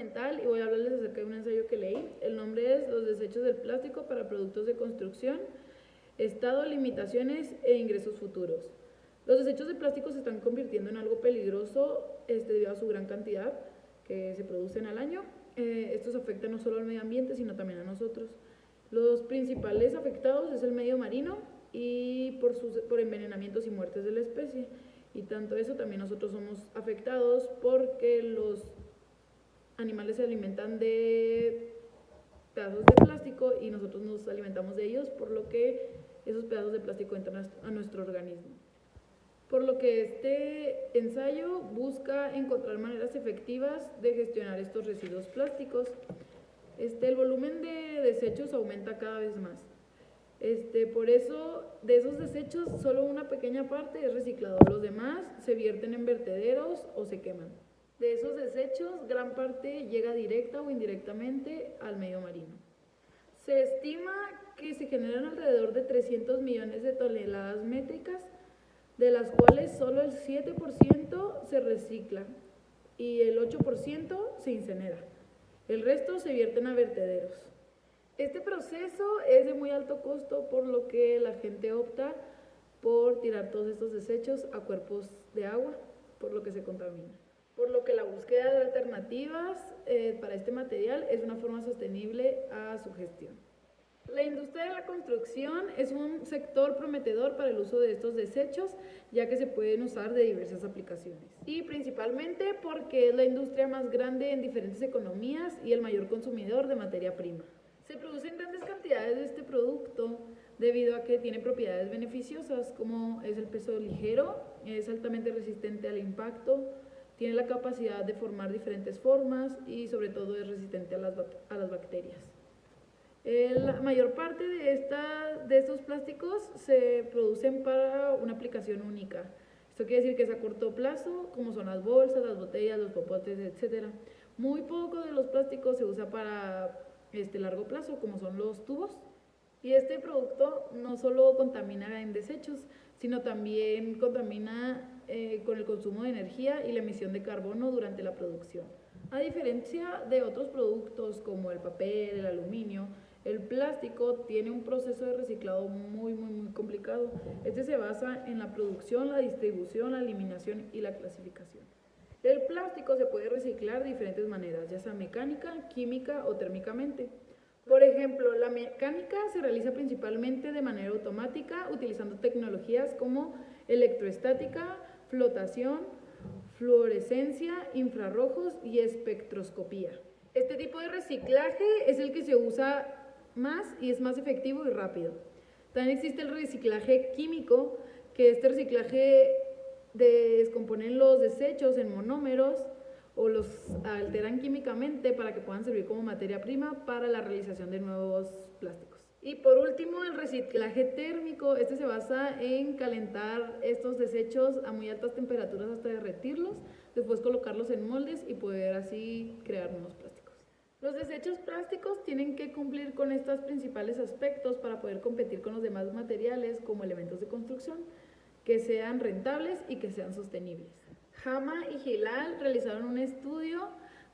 experimental y voy a hablarles acerca de un ensayo que leí. El nombre es Los desechos del plástico para productos de construcción, estado, limitaciones e ingresos futuros. Los desechos de plástico se están convirtiendo en algo peligroso debido a su gran cantidad que se producen al año. Estos afectan no solo al medio ambiente, sino también a nosotros. Los principales afectados es el medio marino y por envenenamientos y muertes de la especie. Y tanto eso, también nosotros somos afectados porque los animales se alimentan de pedazos de plástico y nosotros nos alimentamos de ellos, por lo que esos pedazos de plástico entran a nuestro organismo. Por lo que este ensayo busca encontrar maneras efectivas de gestionar estos residuos plásticos. El volumen de desechos aumenta cada vez más. Por eso, de esos desechos, solo una pequeña parte es reciclado. Los demás se vierten en vertederos o se queman. De esos desechos, gran parte llega directa o indirectamente al medio marino. Se estima que se generan alrededor de 300 millones de toneladas métricas, de las cuales solo el 7% se recicla y el 8% se incinera. El resto se vierten a vertederos. Este proceso es de muy alto costo, por lo que la gente opta por tirar todos estos desechos a cuerpos de agua, por lo que se contamina. Por lo que la búsqueda de alternativas para este material es una forma sostenible a su gestión. La industria de la construcción es un sector prometedor para el uso de estos desechos, ya que se pueden usar de diversas aplicaciones. Y principalmente porque es la industria más grande en diferentes economías y el mayor consumidor de materia prima. Se producen grandes cantidades de este producto debido a que tiene propiedades beneficiosas, como es el peso ligero, es altamente resistente al impacto, tiene la capacidad de formar diferentes formas y sobre todo es resistente a las bacterias. La mayor parte de estos plásticos se producen para una aplicación única. Esto quiere decir que es a corto plazo, como son las bolsas, las botellas, los popotes, etc. Muy poco de los plásticos se usa para largo plazo, como son los tubos. Y este producto no solo contamina en desechos, sino también contamina con el consumo de energía y la emisión de carbono durante la producción. A diferencia de otros productos como el papel, el aluminio, el plástico tiene un proceso de reciclado muy complicado. Se basa en la producción, la distribución, la eliminación y la clasificación. El plástico se puede reciclar de diferentes maneras, ya sea mecánica, química o térmicamente. Por ejemplo, la mecánica se realiza principalmente de manera automática, utilizando tecnologías como electroestática, flotación, fluorescencia, infrarrojos y espectroscopía. Este tipo de reciclaje es el que se usa más y es más efectivo y rápido. También existe el reciclaje químico, que este reciclaje descomponen los desechos en monómeros o los alteran químicamente para que puedan servir como materia prima para la realización de nuevos plásticos. Y por último, el reciclaje térmico. Se basa en calentar estos desechos a muy altas temperaturas hasta derretirlos, después colocarlos en moldes y poder así crear nuevos plásticos. Los desechos plásticos tienen que cumplir con estos principales aspectos para poder competir con los demás materiales como elementos de construcción, que sean rentables y que sean sostenibles. Hama y Gilal realizaron un estudio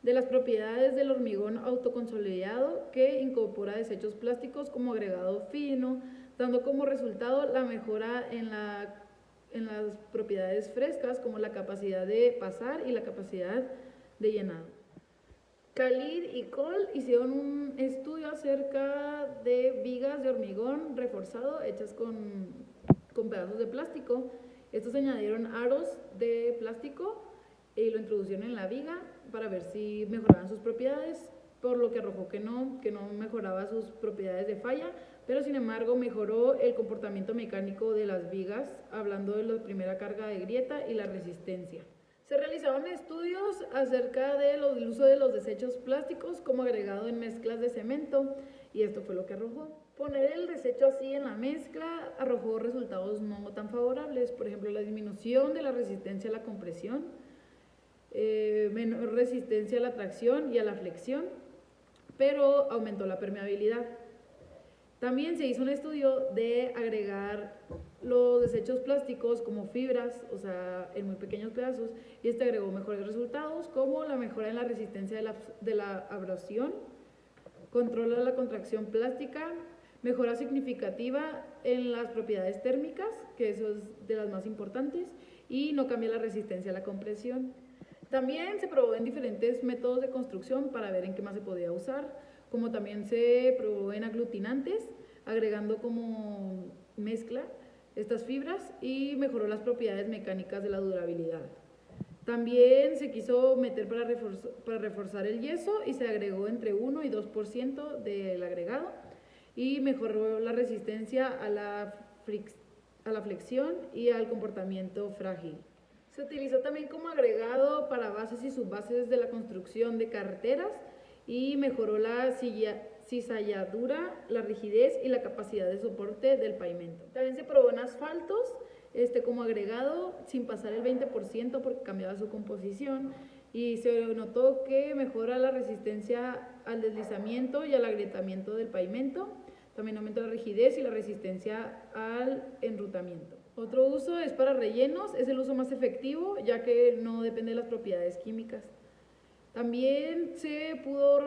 de las propiedades del hormigón autoconsolidado que incorpora desechos plásticos como agregado fino, dando como resultado la mejora en las propiedades frescas, como la capacidad de pasar y la capacidad de llenado. Khalid y Cole hicieron un estudio acerca de vigas de hormigón reforzado hechas con pedazos de plástico. Estos añadieron aros de plástico y lo introducieron en la viga para ver si mejoraban sus propiedades, por lo que arrojó que no mejoraba sus propiedades de falla, pero sin embargo mejoró el comportamiento mecánico de las vigas, hablando de la primera carga de grieta y la resistencia. Se realizaron estudios acerca del uso de los desechos plásticos como agregado en mezclas de cemento y esto fue lo que arrojó. Poner el desecho así en la mezcla arrojó resultados no tan favorables, por ejemplo la disminución de la resistencia a la compresión, menor resistencia a la tracción y a la flexión, pero aumentó la permeabilidad. También se hizo un estudio de agregar los desechos plásticos como fibras, o sea, en muy pequeños pedazos, y agregó mejores resultados como la mejora en la resistencia de la abrasión, controla la contracción plástica, mejora significativa en las propiedades térmicas, que eso es de las más importantes, y no cambia la resistencia a la compresión. También se probó en diferentes métodos de construcción para ver en qué más se podía usar, como también se probó en aglutinantes, agregando como mezcla estas fibras y mejoró las propiedades mecánicas de la durabilidad. También se quiso meter para reforzar el yeso y se agregó entre 1 y 2% del agregado y mejoró la resistencia a la flexión y al comportamiento frágil. Se utilizó también como agregado para bases y subbases de la construcción de carreteras y mejoró la cizalladura, la rigidez y la capacidad de soporte del pavimento. También se probó en asfaltos como agregado sin pasar el 20% porque cambiaba su composición y se notó que mejora la resistencia al deslizamiento y al agrietamiento del pavimento. También aumenta la rigidez y la resistencia al enrutamiento. Otro uso es para rellenos, es el uso más efectivo ya que no depende de las propiedades químicas. También se pudo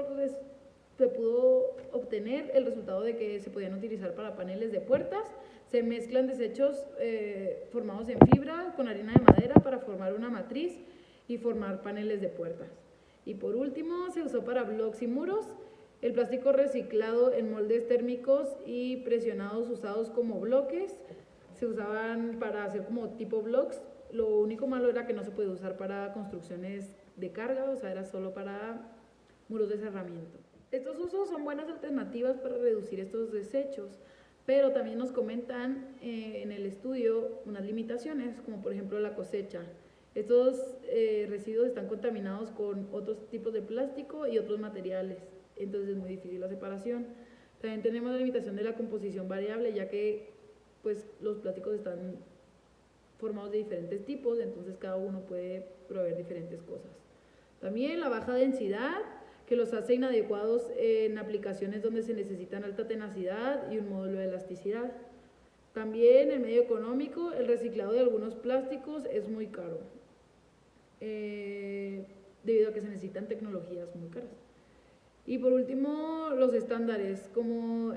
obtener el resultado de que se podían utilizar para paneles de puertas. Se mezclan desechos formados en fibra con harina de madera para formar una matriz y formar paneles de puertas. Y por último, se usó para bloques y muros. El plástico reciclado en moldes térmicos y presionados usados como bloques se usaban para hacer como tipo blocks. Lo único malo era que no se podía usar para construcciones de carga, o sea, era solo para muros de cerramiento. Estos usos son buenas alternativas para reducir estos desechos, pero también nos comentan en el estudio unas limitaciones, como por ejemplo la cosecha. Estos residuos están contaminados con otros tipos de plástico y otros materiales, entonces es muy difícil la separación. También tenemos la limitación de la composición variable, ya que pues, los plásticos están formados de diferentes tipos, entonces cada uno puede proveer diferentes cosas. También la baja densidad, que los hace inadecuados en aplicaciones donde se necesitan alta tenacidad y un módulo de elasticidad. También el medio económico, el reciclado de algunos plásticos es muy caro, debido a que se necesitan tecnologías muy caras. Y por último, los estándares. Como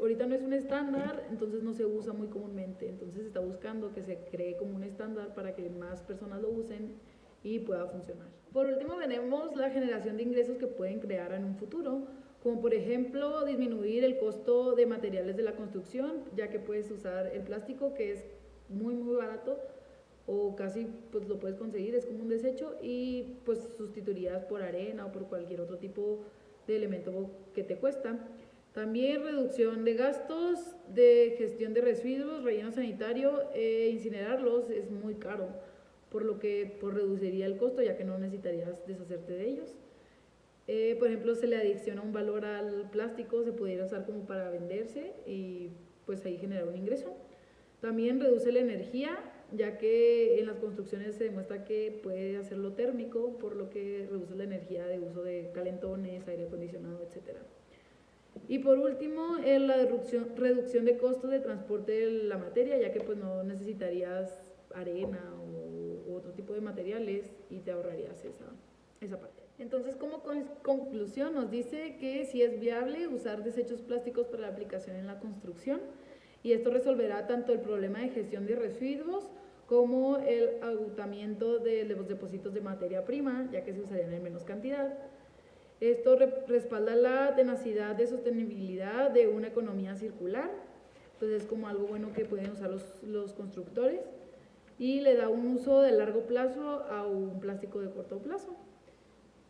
ahorita no es un estándar, entonces no se usa muy comúnmente. Entonces se está buscando que se cree como un estándar para que más personas lo usen y pueda funcionar. Por último, tenemos la generación de ingresos que pueden crear en un futuro, como por ejemplo disminuir el costo de materiales de la construcción, ya que puedes usar el plástico, que es muy barato, o casi pues lo puedes conseguir, es como un desecho, y pues sustituirías por arena o por cualquier otro tipo de elemento que te cuesta. También reducción de gastos de gestión de residuos, relleno sanitario, incinerarlos es muy caro, por lo que reduciría el costo, ya que no necesitarías deshacerte de ellos. Por ejemplo, se le adiciona un valor al plástico, se pudiera usar como para venderse y pues ahí generar un ingreso. También reduce la energía, ya que en las construcciones se demuestra que puede hacerlo térmico, por lo que reduce la energía de uso de calentones, aire acondicionado, etc. Y por último, la reducción de costos de transporte de la materia, ya que pues no necesitarías arena u otro tipo de materiales y te ahorrarías esa parte. Entonces, como conclusión, nos dice que sí es viable usar desechos plásticos para la aplicación en la construcción, y esto resolverá tanto el problema de gestión de residuos como el agotamiento de los depósitos de materia prima, ya que se usarían en menos cantidad. Esto respalda la tenacidad de sostenibilidad de una economía circular, entonces es como algo bueno que pueden usar los constructores, y le da un uso de largo plazo a un plástico de corto plazo.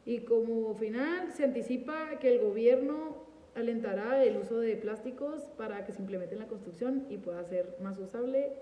Y como final, se anticipa que el gobierno alentará el uso de plásticos para que se implemente en la construcción y pueda ser más usable